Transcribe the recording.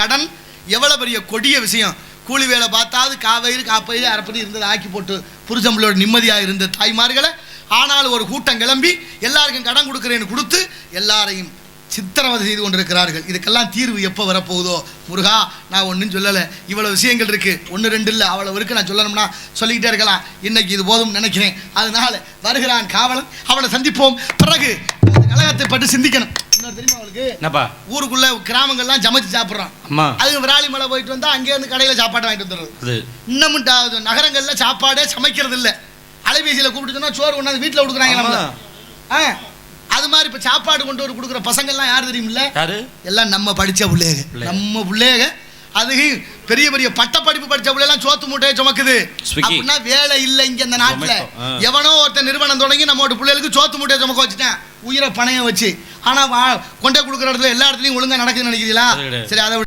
கடன் எவ்வளவு பெரிய கொடிய விஷயம். கூலி வேலை பார்த்தாது காவயிறு காப்பயிறு அரைப்படி இருந்தது ஆக்கி போட்டு புருஷம்பளோட நிம்மதியாக இருந்த தாய்மார்களை ஆனாலும் ஒரு கூட்டம் கிளம்பி எல்லாருக்கும் கடன் கொடுக்குறேன்னு கொடுத்து எல்லாரையும் சித்திரவதை செய்து கொண்டிருக்கிறார்கள். இதுக்கெல்லாம் தீர்வு எப்போ வரப்போகுதோ முருகா, நான் ஒன்றும் சொல்லலை, இவ்வளோ விஷயங்கள் இருக்குது, 1 2 இல்லை அவ்வளோ இருக்குது, நான் சொல்லணும்னா சொல்லிக்கிட்டே இருக்கலாம். இன்னைக்கு இது போதும் நினைக்கிறேன். அதனால வருகிறான் காவலன், அவளை சந்திப்போம். பிறகு கழகத்தை பற்றி சிந்திக்கணும். இன்னொரு தெரியுமா அவளுக்கு, ஊருக்குள்ள கிராமங்கள்லாம் சமைச்சு சாப்பிட்றான். அது விராலி மலை போயிட்டு வந்தா அங்கேருந்து கடையில் சாப்பாடு வாங்கிட்டு வந்துடுறது. இன்னமும் நகரங்கள்ல சாப்பாடே சமைக்கிறது இல்லை. அலைபேசியில் கூப்பிட்டு சொன்னா சோறு கொண்டாந்து வீட்டில் கொடுக்குறாங்க. அது மாதிரி இப்ப சாப்பாடு கொண்டு வர கொடுக்குற பசங்கள்லாம் யார் தெரியுமில்ல? எல்லாம் நம்ம படிச்ச பிள்ளைங்க, நம்ம பிள்ளைங்க. அது பெரிய பெரிய பட்ட படிப்பு படிச்ச பிள்ளைலாம் சோத்து மூட்டையை சுமக்குது அப்படின்னா வேலை இல்லை இங்க இந்த நாட்டுல. எவனோ ஒருத்தர் நிறுவனம் தொடங்கி நம்மளோட பிள்ளைகளுக்கு சோத்து மூட்டையை சுமக்க வச்சுட்டேன், உயிரை பணையம் வச்சு. ஆனா கொண்டே கொடுக்குற இடத்துல எல்லா இடத்துலயும் ஒழுங்கா நடக்குதுன்னு நினைக்கிறீங்களா? சரி, அதை